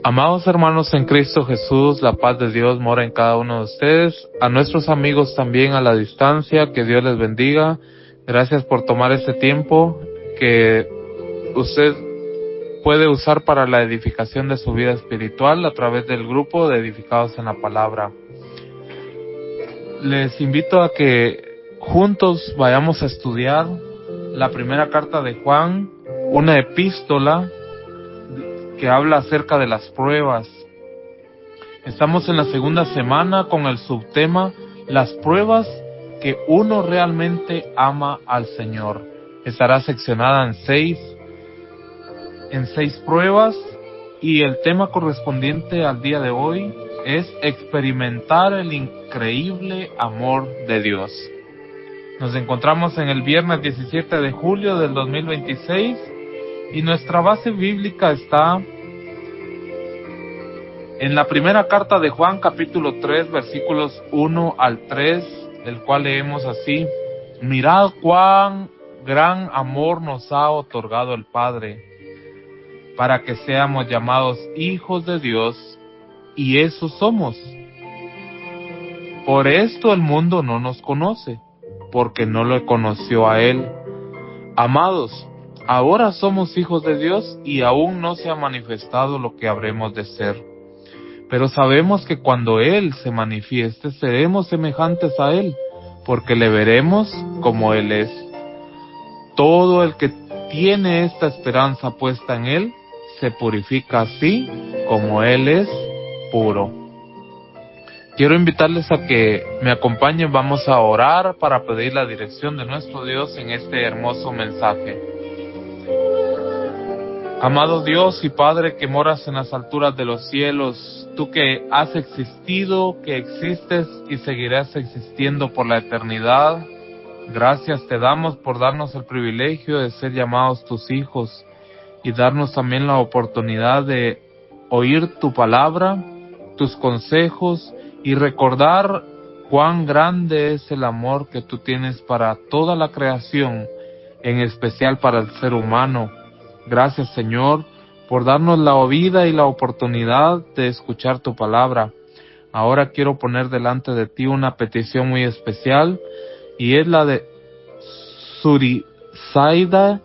Amados hermanos en Cristo Jesús, la paz de Dios mora en cada uno de ustedes. A nuestros amigos también a la distancia, que Dios les bendiga. Gracias por tomar este tiempo que usted puede usar para la edificación de su vida espiritual a través del grupo de Edificados en la Palabra. Les invito a que juntos vayamos a estudiar la primera carta de Juan, una epístola que habla acerca de las pruebas. Estamos en la segunda semana con el subtema las pruebas que uno realmente ama al Señor. Estará seccionada en seis pruebas, y el tema correspondiente al día de hoy es experimentar el increíble amor de Dios. Nos encontramos en el viernes 17 de julio del 2026 y nuestra base bíblica está en la primera carta de Juan, capítulo 3, versículos 1 al 3, el cual leemos así: Mirad cuán gran amor nos ha otorgado el Padre, para que seamos llamados hijos de Dios, y eso somos. Por esto el mundo no nos conoce, porque no lo conoció a Él. Amados, ahora somos hijos de Dios y aún no se ha manifestado lo que habremos de ser. Pero sabemos que cuando Él se manifieste, seremos semejantes a Él, porque le veremos como Él es. Todo el que tiene esta esperanza puesta en Él, se purifica así como Él es puro. Quiero invitarles a que me acompañen. Vamos a orar para pedir la dirección de nuestro Dios en este hermoso mensaje. Amado Dios y Padre que moras en las alturas de los cielos, tú que has existido, que existes y seguirás existiendo por la eternidad, gracias te damos por darnos el privilegio de ser llamados tus hijos y darnos también la oportunidad de oír tu palabra, tus consejos y recordar cuán grande es el amor que tú tienes para toda la creación, en especial para el ser humano. Gracias, Señor, por darnos la vida y la oportunidad de escuchar tu palabra. Ahora quiero poner delante de ti una petición muy especial, y es la de Surizaida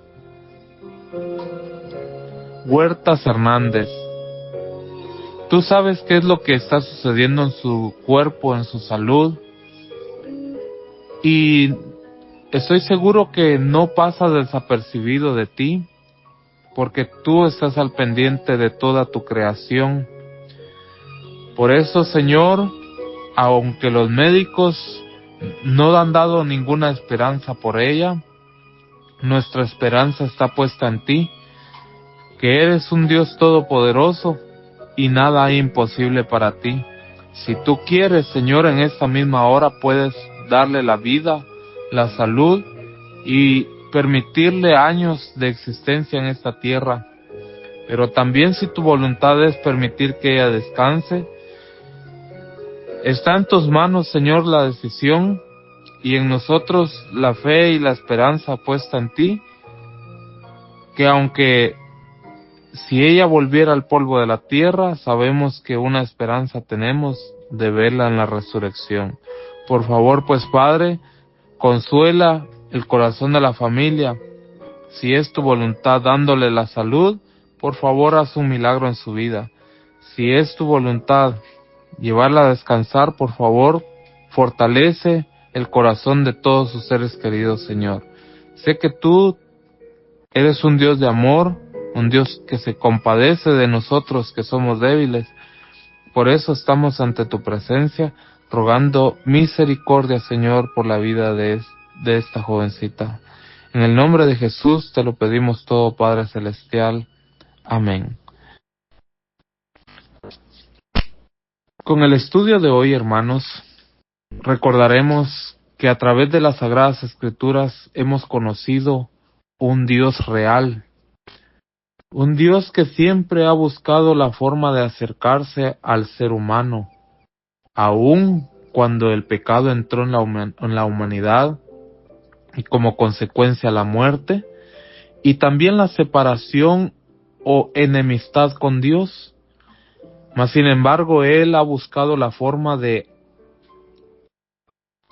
Huertas Hernández. Tú sabes qué es lo que está sucediendo en su cuerpo, en su salud, y estoy seguro que no pasa desapercibido de ti, porque tú estás al pendiente de toda tu creación. Por eso, Señor, aunque los médicos no han dado ninguna esperanza por ella, nuestra esperanza está puesta en ti, que eres un Dios todopoderoso y nada hay imposible para ti. Si tú quieres, Señor, en esta misma hora puedes darle la vida, la salud y permitirle años de existencia en esta tierra. Pero también, si tu voluntad es permitir que ella descanse, está en tus manos, Señor, la decisión, y en nosotros la fe y la esperanza puesta en ti, que aunque si ella volviera al polvo de la tierra, sabemos que una esperanza tenemos de verla en la resurrección. Por favor, pues, Padre, consuela el corazón de la familia. Si es tu voluntad dándole la salud, por favor haz un milagro en su vida. Si es tu voluntad llevarla a descansar, por favor fortalece el corazón de todos sus seres queridos, Señor. Sé que tú eres un Dios de amor, un Dios que se compadece de nosotros que somos débiles. Por eso estamos ante tu presencia, rogando misericordia, Señor, por la vida de esta jovencita. En el nombre de Jesús te lo pedimos todo, Padre Celestial. Amén. Con el estudio de hoy, hermanos, recordaremos que a través de las Sagradas Escrituras hemos conocido un Dios real, Un Dios que siempre ha buscado la forma de acercarse al ser humano, aun cuando el pecado entró en la humanidad y como consecuencia la muerte, y también la separación o enemistad con Dios. Mas sin embargo, Él ha buscado la forma de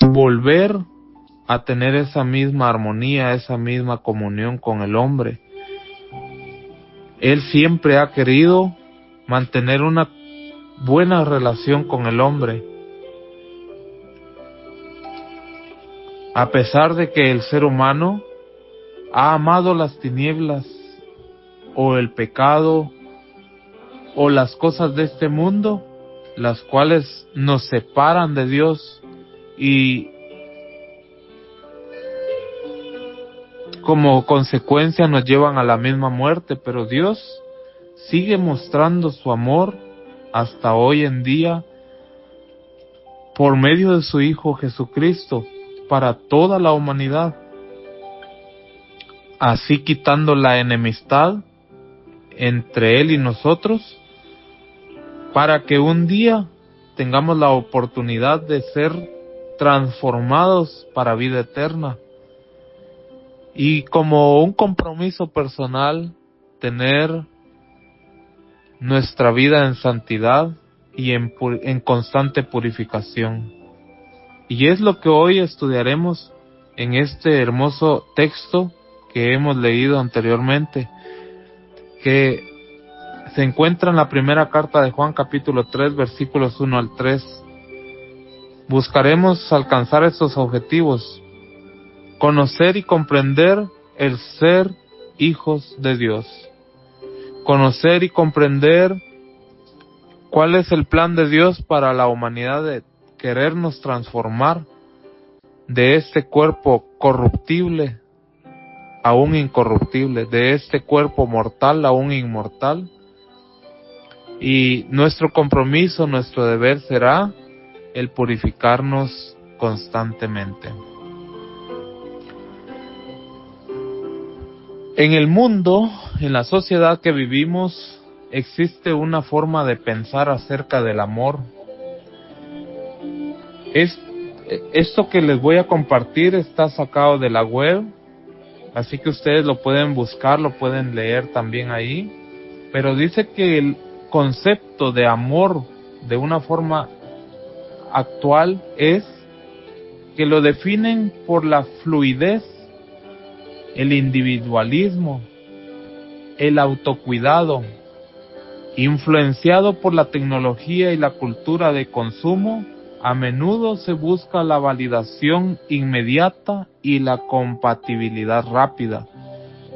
volver a tener esa misma armonía, esa misma comunión con el hombre. Él siempre ha querido mantener una buena relación con el hombre, a pesar de que el ser humano ha amado las tinieblas o el pecado o las cosas de este mundo, las cuales nos separan de Dios y como consecuencia nos llevan a la misma muerte. Pero Dios sigue mostrando su amor hasta hoy en día por medio de su Hijo Jesucristo para toda la humanidad, así quitando la enemistad entre Él y nosotros, para que un día tengamos la oportunidad de ser transformados para vida eterna. Y como un compromiso personal, tener nuestra vida en santidad y en constante purificación. Y es lo que hoy estudiaremos en este hermoso texto que hemos leído anteriormente, que se encuentra en la primera carta de Juan, capítulo 3, versículos 1 al 3. Buscaremos alcanzar estos objetivos: conocer y comprender el ser hijos de Dios, conocer y comprender cuál es el plan de Dios para la humanidad, de querernos transformar de este cuerpo corruptible a un incorruptible, de este cuerpo mortal a un inmortal. Y nuestro compromiso, nuestro deber será el purificarnos constantemente. En el mundo, en la sociedad que vivimos, existe una forma de pensar acerca del amor. Esto que les voy a compartir está sacado de la web, así que ustedes lo pueden buscar, lo pueden leer también ahí. Pero dice que el concepto de amor de una forma actual es que lo definen por la fluidez, el individualismo, el autocuidado, influenciado por la tecnología y la cultura de consumo. A menudo se busca la validación inmediata y la compatibilidad rápida,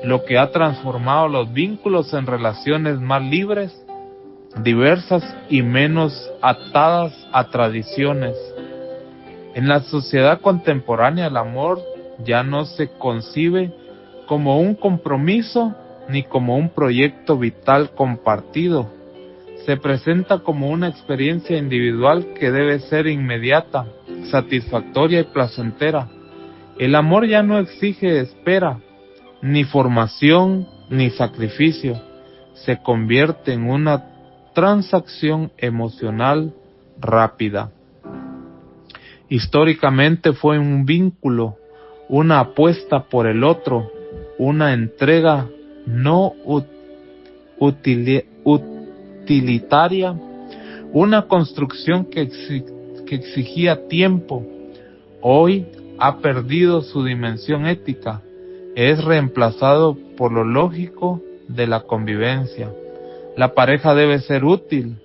lo que ha transformado los vínculos en relaciones más libres, diversas y menos atadas a tradiciones. En la sociedad contemporánea, el amor ya no se concibe como un compromiso ni como un proyecto vital compartido. Se presenta como una experiencia individual que debe ser inmediata, satisfactoria y placentera. El amor ya no exige espera, ni formación, ni sacrificio. Se convierte en una transacción emocional rápida. Históricamente fue un vínculo, una apuesta por el otro, una entrega no utilitaria, una construcción que exigía tiempo. Hoy ha perdido su dimensión ética, es reemplazado por lo lógico de la convivencia. La pareja debe ser útil,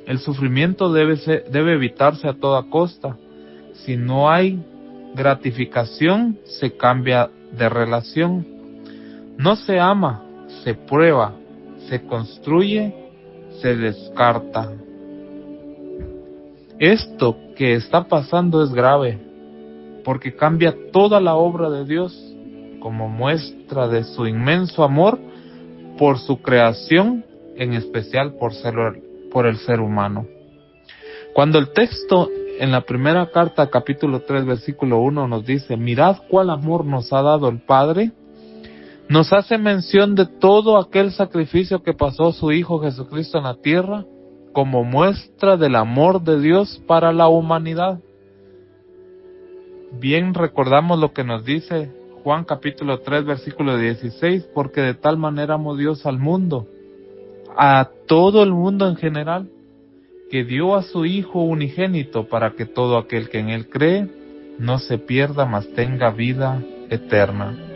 el sufrimiento debe evitarse a toda costa. Si no hay gratificación, se cambia de relación. No se ama, se prueba, se construye, se descarta. Esto que está pasando es grave, porque cambia toda la obra de Dios como muestra de su inmenso amor por su creación, en especial por el ser humano. Cuando el texto en la primera carta, capítulo 3, versículo 1 nos dice: mirad cuál amor nos ha dado el Padre, nos hace mención de todo aquel sacrificio que pasó su Hijo Jesucristo en la tierra como muestra del amor de Dios para la humanidad. Bien recordamos lo que nos dice Juan capítulo 3 versículo 16, porque de tal manera amó Dios al mundo, a todo el mundo en general, que dio a su Hijo unigénito para que todo aquel que en Él cree no se pierda, mas tenga vida eterna.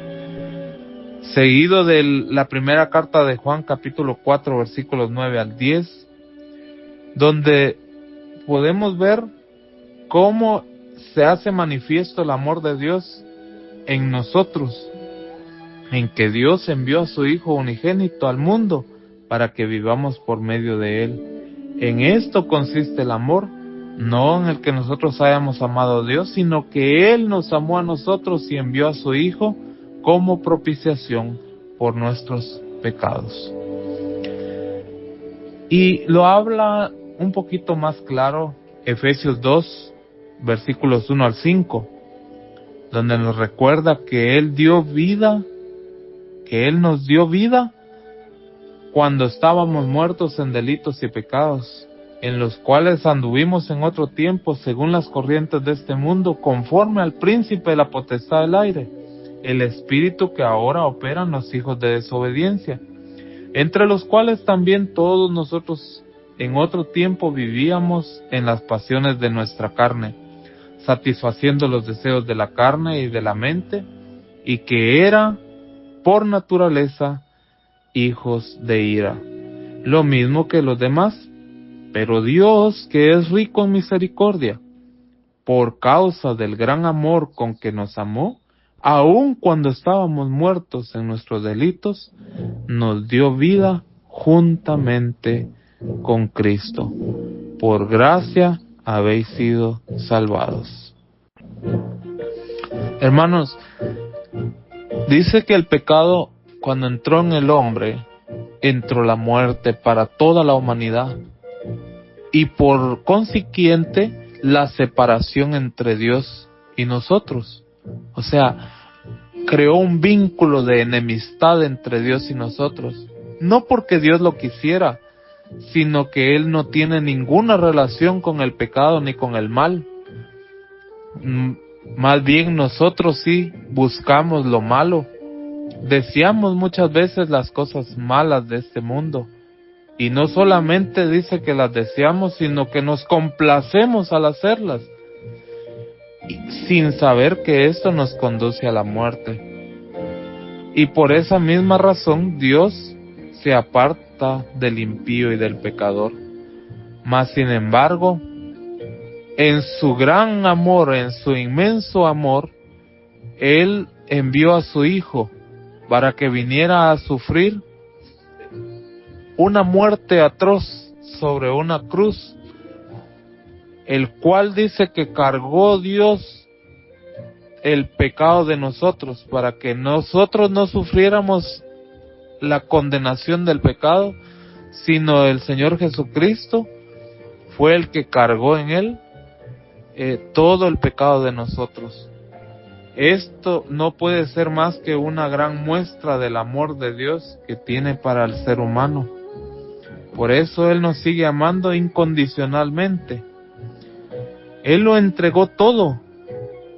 Seguido de la primera carta de Juan capítulo 4 versículos 9 al 10, donde podemos ver cómo se hace manifiesto el amor de Dios en nosotros, en que Dios envió a su Hijo unigénito al mundo para que vivamos por medio de Él. En esto consiste el amor, no en el que nosotros hayamos amado a Dios, sino que Él nos amó a nosotros y envió a su Hijo como propiciación por nuestros pecados. Y lo habla un poquito más claro Efesios 2, versículos 1 al 5, donde nos recuerda que Él dio vida, que Él nos dio vida cuando estábamos muertos en delitos y pecados, en los cuales anduvimos en otro tiempo según las corrientes de este mundo, conforme al príncipe de la potestad del aire, el espíritu que ahora opera en los hijos de desobediencia, entre los cuales también todos nosotros en otro tiempo vivíamos en las pasiones de nuestra carne, satisfaciendo los deseos de la carne y de la mente, y que era por naturaleza hijos de ira, lo mismo que los demás. Pero Dios, que es rico en misericordia, por causa del gran amor con que nos amó, aun cuando estábamos muertos en nuestros delitos, nos dio vida juntamente con Cristo. Por gracia habéis sido salvados. Hermanos, dice que el pecado, cuando entró en el hombre, entró la muerte para toda la humanidad. Y por consiguiente, la separación entre Dios y nosotros. O sea, creó un vínculo de enemistad entre Dios y nosotros. No porque Dios lo quisiera, sino que Él no tiene ninguna relación con el pecado ni con el mal. Más bien nosotros sí buscamos lo malo. Deseamos muchas veces las cosas malas de este mundo. Y no solamente dice que las deseamos, sino que nos complacemos al hacerlas, sin saber que esto nos conduce a la muerte. Y por esa misma razón Dios se aparta del impío y del pecador. Mas sin embargo, en su gran amor, en su inmenso amor, Él envió a su Hijo para que viniera a sufrir una muerte atroz sobre una cruz, el cual dice que cargó Dios el pecado de nosotros, para que nosotros no sufriéramos la condenación del pecado, sino el Señor Jesucristo fue el que cargó en Él todo el pecado de nosotros. Esto no puede ser más que una gran muestra del amor de Dios que tiene para el ser humano. Por eso Él nos sigue amando incondicionalmente. Él lo entregó todo.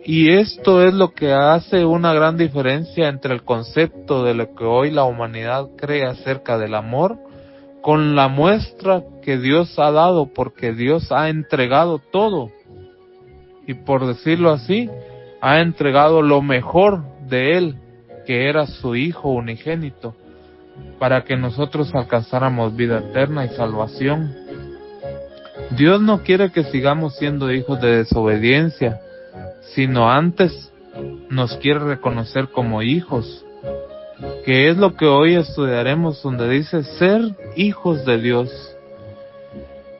Y esto es lo que hace una gran diferencia entre el concepto de lo que hoy la humanidad cree acerca del amor con la muestra que Dios ha dado, porque Dios ha entregado todo. Y por decirlo así, ha entregado lo mejor de Él, que era su Hijo unigénito, para que nosotros alcanzáramos vida eterna y salvación. Dios no quiere que sigamos siendo hijos de desobediencia, sino antes nos quiere reconocer como hijos, que es lo que hoy estudiaremos, donde dice ser hijos de Dios.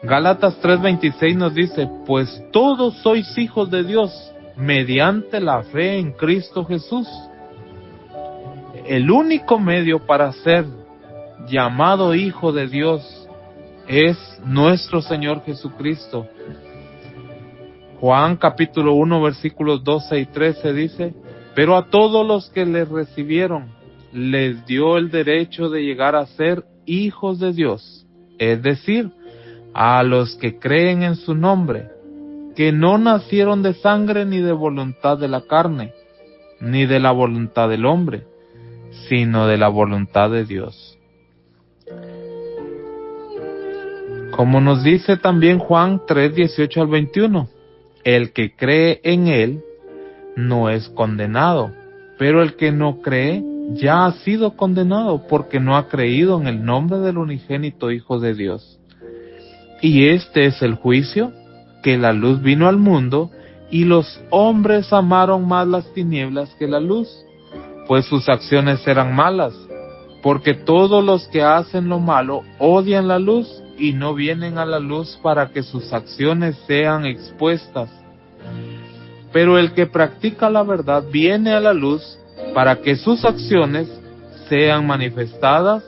Gálatas 3:26 nos dice, pues todos sois hijos de Dios, mediante la fe en Cristo Jesús. El único medio para ser llamado hijo de Dios es nuestro Señor Jesucristo. Juan capítulo 1 versículos 12 y 13 dice, pero a todos los que le recibieron, les dio el derecho de llegar a ser hijos de Dios, es decir, a los que creen en su nombre, que no nacieron de sangre ni de voluntad de la carne, ni de la voluntad del hombre, sino de la voluntad de Dios. Como nos dice también Juan 3:18 al 21, el que cree en él no es condenado, pero el que no cree ya ha sido condenado porque no ha creído en el nombre del unigénito Hijo de Dios. Y este es el juicio, que la luz vino al mundo y los hombres amaron más las tinieblas que la luz, pues sus acciones eran malas, porque todos los que hacen lo malo odian la luz y no vienen a la luz para que sus acciones sean expuestas. Pero el que practica la verdad viene a la luz para que sus acciones sean manifestadas,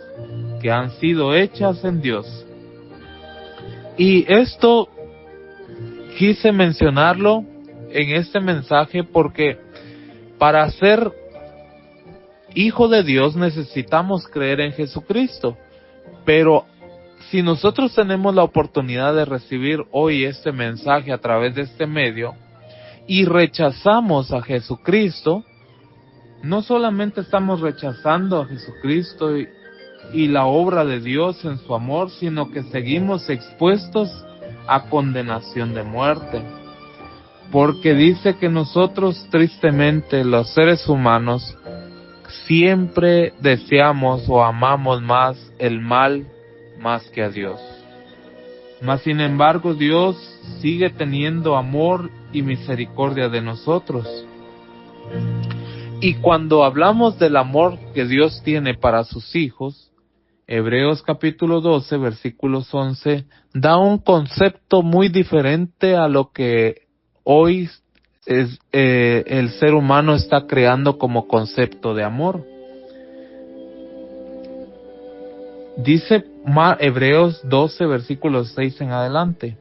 que han sido hechas en Dios. Y esto quise mencionarlo en este mensaje porque para ser hijo de Dios necesitamos creer en Jesucristo. Pero si nosotros tenemos la oportunidad de recibir hoy este mensaje a través de este medio y rechazamos a Jesucristo, no solamente estamos rechazando a Jesucristo y la obra de Dios en su amor, sino que seguimos expuestos a condenación de muerte. Porque dice que nosotros, tristemente, los seres humanos, siempre deseamos o amamos más el mal más que a Dios. Mas sin embargo, Dios sigue teniendo amor y misericordia de nosotros. Y cuando hablamos del amor que Dios tiene para sus hijos, Hebreos capítulo 12, versículos 11, da un concepto muy diferente a lo que hoy el ser humano está creando como concepto de amor. Dice Hebreos 12, versículos 6 en adelante,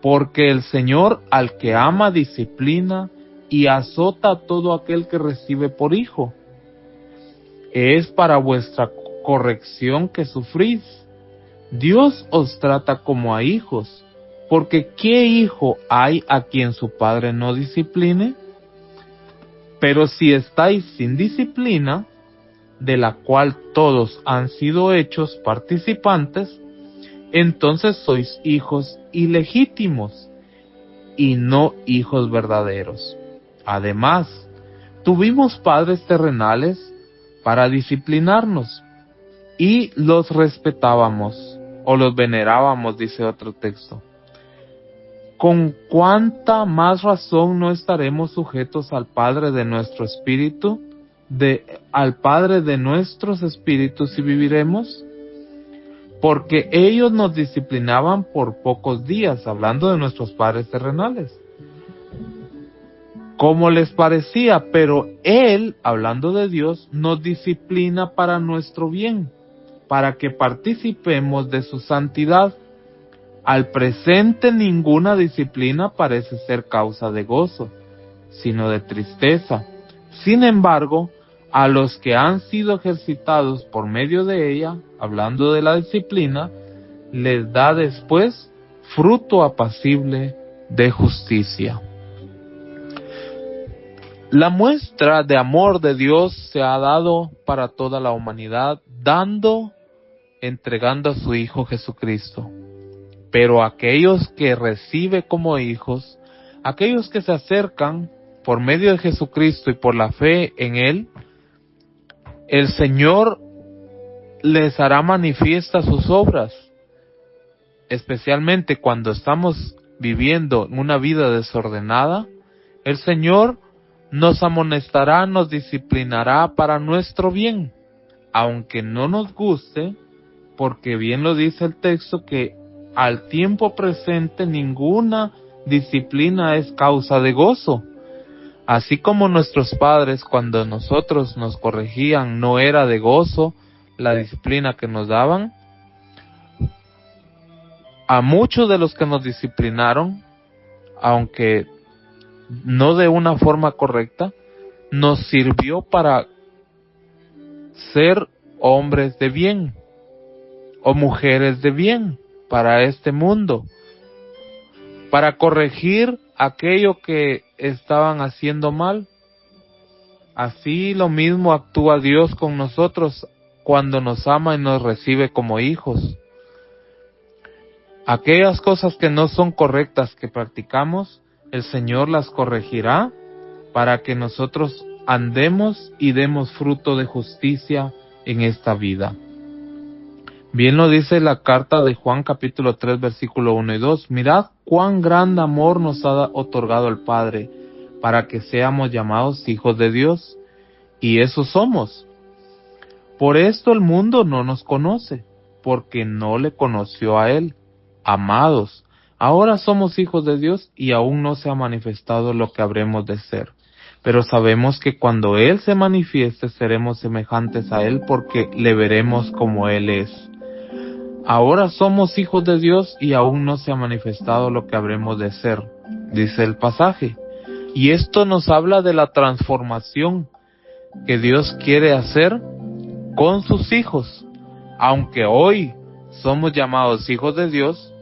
porque el Señor al que ama disciplina y azota a todo aquel que recibe por hijo. Es para vuestra corrección que sufrís. Dios os trata como a hijos, porque ¿qué hijo hay a quien su padre no discipline? Pero si estáis sin disciplina, de la cual todos han sido hechos participantes, entonces sois hijos ilegítimos y no hijos verdaderos. Además, tuvimos padres terrenales para disciplinarnos y los respetábamos o los venerábamos, dice otro texto. ¿Con cuánta más razón no estaremos sujetos al Padre de nuestro espíritu, al Padre de nuestros espíritus y viviremos? Porque ellos nos disciplinaban por pocos días, hablando de nuestros padres terrenales, como les parecía, pero Él, hablando de Dios, nos disciplina para nuestro bien, para que participemos de su santidad. Al presente ninguna disciplina parece ser causa de gozo, sino de tristeza. Sin embargo, a los que han sido ejercitados por medio de ella, hablando de la disciplina, les da después fruto apacible de justicia. La muestra de amor de Dios se ha dado para toda la humanidad, entregando a su Hijo Jesucristo. Pero aquellos que recibe como hijos, aquellos que se acercan por medio de Jesucristo y por la fe en Él, el Señor les hará manifiestas sus obras, especialmente cuando estamos viviendo una vida desordenada. El Señor nos amonestará, nos disciplinará para nuestro bien, aunque no nos guste, porque bien lo dice el texto que al tiempo presente ninguna disciplina es causa de gozo. Así como nuestros padres cuando nosotros nos corregían no era de gozo la disciplina que nos daban, a muchos de los que nos disciplinaron, aunque no de una forma correcta, nos sirvió para ser hombres de bien o mujeres de bien para este mundo, para corregir aquello que estaban haciendo mal. Así lo mismo actúa Dios con nosotros cuando nos ama y nos recibe como hijos. Aquellas cosas que no son correctas que practicamos, el Señor las corregirá para que nosotros andemos y demos fruto de justicia en esta vida. Bien lo dice la carta de Juan capítulo 3 versículo 1 y 2. Mirad cuán gran amor nos ha otorgado el Padre para que seamos llamados hijos de Dios, y eso somos. Por esto el mundo no nos conoce, porque no le conoció a Él. Amados, ahora somos hijos de Dios y aún no se ha manifestado lo que habremos de ser. Pero sabemos que cuando Él se manifieste seremos semejantes a Él porque le veremos como Él es. Ahora somos hijos de Dios y aún no se ha manifestado lo que habremos de ser, dice el pasaje. Y esto nos habla de la transformación que Dios quiere hacer con sus hijos. Aunque hoy somos llamados hijos de Dios,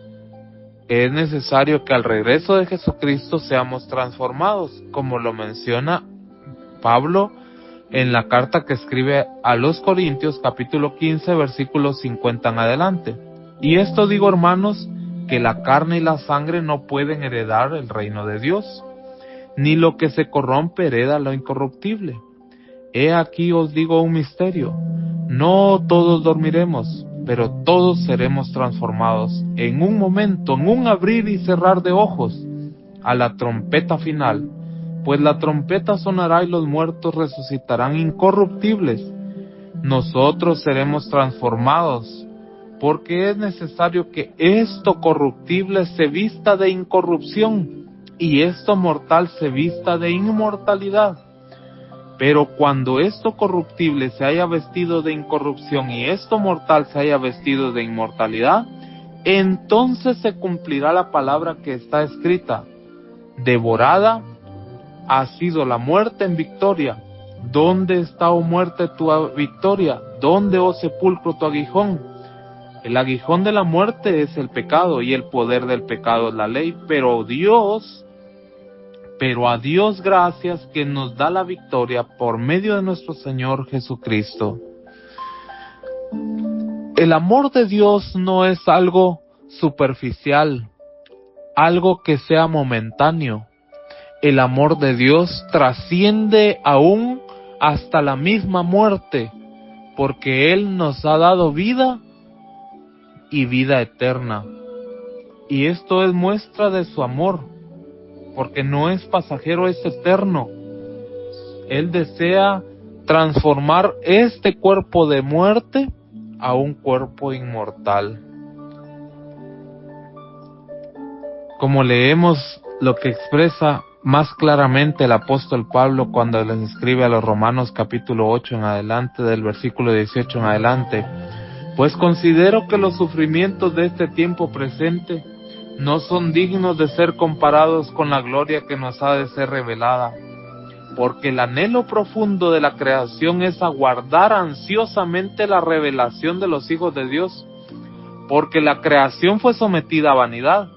es necesario que al regreso de Jesucristo seamos transformados, como lo menciona Pablo en la carta que escribe a los Corintios, capítulo 15, versículos 50 en adelante. Y esto digo, hermanos, que la carne y la sangre no pueden heredar el reino de Dios, ni lo que se corrompe hereda lo incorruptible. He aquí os digo un misterio: no todos dormiremos, pero todos seremos transformados en un momento, en un abrir y cerrar de ojos, a la trompeta final. Pues la trompeta sonará y los muertos resucitarán incorruptibles. Nosotros seremos transformados, porque es necesario que esto corruptible se vista de incorrupción y esto mortal se vista de inmortalidad. Pero cuando esto corruptible se haya vestido de incorrupción y esto mortal se haya vestido de inmortalidad, entonces se cumplirá la palabra que está escrita: devorada ha sido la muerte en victoria. ¿Dónde está, oh muerte, tu victoria? ¿Dónde, oh sepulcro, tu aguijón? El aguijón de la muerte es el pecado y el poder del pecado es la ley, pero a Dios gracias que nos da la victoria por medio de nuestro Señor Jesucristo. El amor de Dios no es algo superficial, algo que sea momentáneo. El amor de Dios trasciende aún hasta la misma muerte, porque Él nos ha dado vida y vida eterna. Y esto es muestra de su amor, porque no es pasajero, es eterno. Él desea transformar este cuerpo de muerte a un cuerpo inmortal. Como leemos lo que expresa más claramente el apóstol Pablo cuando les escribe a los Romanos capítulo 8 en adelante, del versículo 18 en adelante: pues considero que los sufrimientos de este tiempo presente no son dignos de ser comparados con la gloria que nos ha de ser revelada, porque el anhelo profundo de la creación es aguardar ansiosamente la revelación de los hijos de Dios, porque la creación fue sometida a vanidad,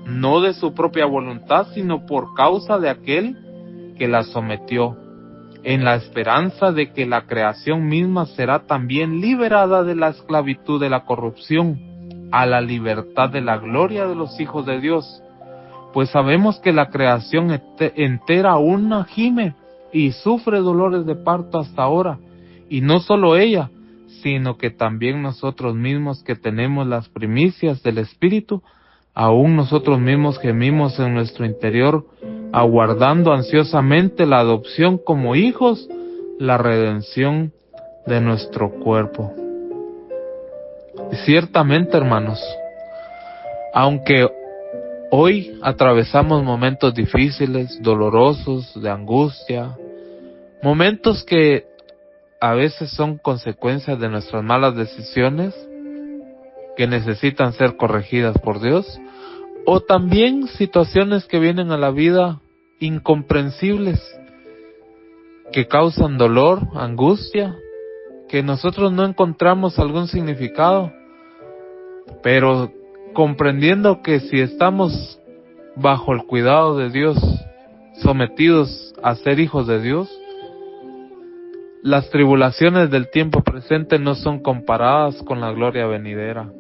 no de su propia voluntad, sino por causa de aquel que la sometió, en la esperanza de que la creación misma será también liberada de la esclavitud de la corrupción a la libertad de la gloria de los hijos de Dios. Pues sabemos que la creación entera aún gime y sufre dolores de parto hasta ahora, y no solo ella, sino que también nosotros mismos que tenemos las primicias del Espíritu, aún nosotros mismos gemimos en nuestro interior, aguardando ansiosamente la adopción como hijos, la redención de nuestro cuerpo. Ciertamente, hermanos, aunque hoy atravesamos momentos difíciles, dolorosos, de angustia, momentos que a veces son consecuencias de nuestras malas decisiones, que necesitan ser corregidas por Dios, o también situaciones que vienen a la vida incomprensibles, que causan dolor, angustia, que nosotros no encontramos algún significado, pero comprendiendo que si estamos bajo el cuidado de Dios, sometidos a ser hijos de Dios, las tribulaciones del tiempo presente no son comparadas con la gloria venidera.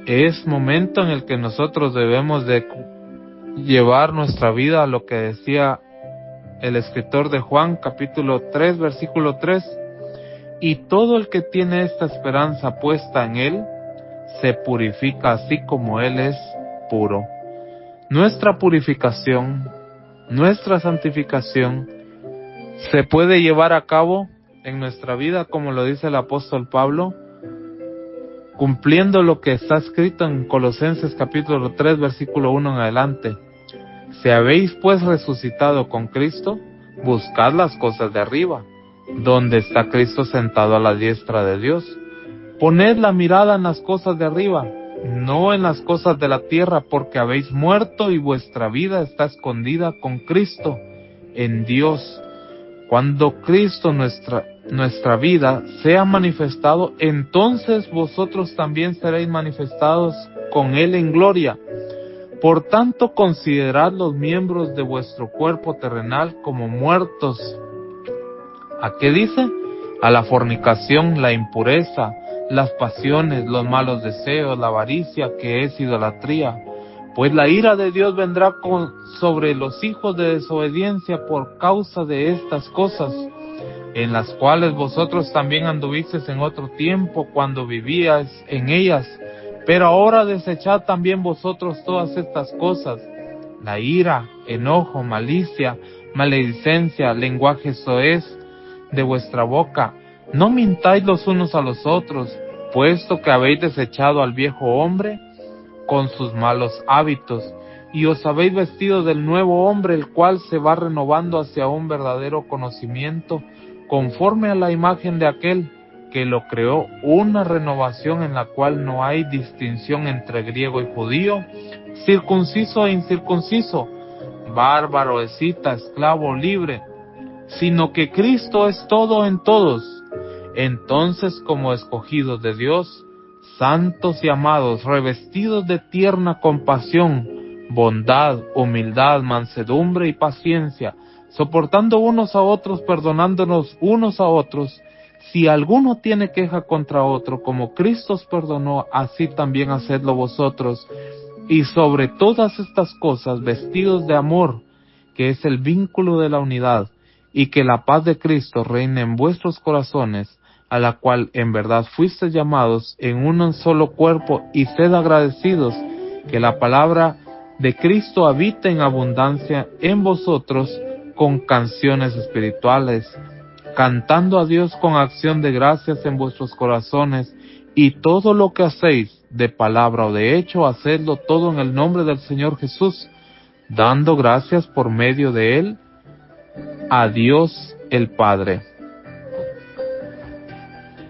Es momento en el que nosotros debemos de llevar nuestra vida a lo que decía el escritor de Juan, capítulo 3, versículo 3, y todo el que tiene esta esperanza puesta en Él, se purifica así como Él es puro. Nuestra purificación, nuestra santificación, se puede llevar a cabo en nuestra vida, como lo dice el apóstol Pablo, cumpliendo lo que está escrito en Colosenses capítulo 3, versículo 1 en adelante. Si habéis pues resucitado con Cristo, buscad las cosas de arriba, donde está Cristo sentado a la diestra de Dios. Poned la mirada en las cosas de arriba, no en las cosas de la tierra, porque habéis muerto y vuestra vida está escondida con Cristo en Dios. Cuando Cristo, nuestra vida, sea manifestado, entonces vosotros también seréis manifestados con Él en gloria. Por tanto, considerad los miembros de vuestro cuerpo terrenal como muertos. ¿A qué dice? A la fornicación, la impureza, las pasiones, los malos deseos, la avaricia, que es idolatría. Pues la ira de Dios vendrá sobre los hijos de desobediencia por causa de estas cosas, en las cuales vosotros también anduvisteis en otro tiempo cuando vivíais en ellas. Pero ahora desechad también vosotros todas estas cosas: la ira, enojo, malicia, maledicencia, lenguaje soez de vuestra boca. No mintáis los unos a los otros, puesto que habéis desechado al viejo hombre con sus malos hábitos, y os habéis vestido del nuevo hombre, el cual se va renovando hacia un verdadero conocimiento, conforme a la imagen de aquel que lo creó, una renovación en la cual no hay distinción entre griego y judío, circunciso e incircunciso, bárbaro, escita, esclavo, libre, sino que Cristo es todo en todos. Entonces, como escogidos de Dios, santos y amados, revestidos de tierna compasión, bondad, humildad, mansedumbre y paciencia, soportando unos a otros, perdonándonos unos a otros, si alguno tiene queja contra otro, como Cristo os perdonó, así también hacedlo vosotros. Y sobre todas estas cosas, vestidos de amor, que es el vínculo de la unidad, y que la paz de Cristo reine en vuestros corazones, a la cual en verdad fuisteis llamados en un solo cuerpo, y sed agradecidos, que la palabra de Cristo habite en abundancia en vosotros con canciones espirituales, cantando a Dios con acción de gracias en vuestros corazones, y todo lo que hacéis, de palabra o de hecho, hacedlo todo en el nombre del Señor Jesús, dando gracias por medio de Él a Dios el Padre.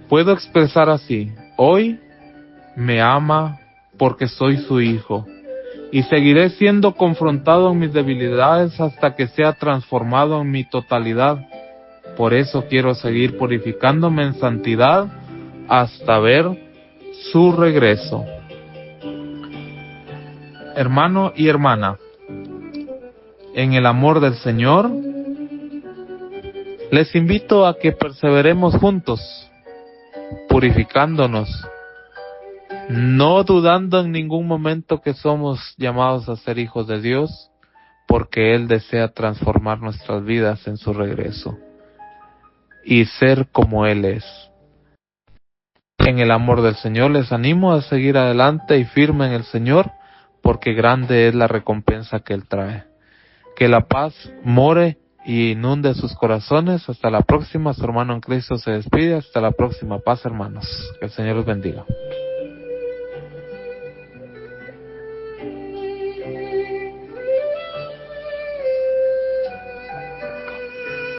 Puedo expresar así: hoy me ama porque soy su hijo, y seguiré siendo confrontado en mis debilidades hasta que sea transformado en mi totalidad. Por eso quiero seguir purificándome en santidad hasta ver su regreso. Hermano y hermana, en el amor del Señor, les invito a que perseveremos juntos, purificándonos, no dudando en ningún momento que somos llamados a ser hijos de Dios, porque Él desea transformar nuestras vidas en su regreso y ser como Él es. En el amor del Señor les animo a seguir adelante y firme en el Señor, porque grande es la recompensa que Él trae. Que la paz more y inunde sus corazones. Hasta la próxima. Su hermano en Cristo se despide. Hasta la próxima. Paz, hermanos. Que el Señor los bendiga.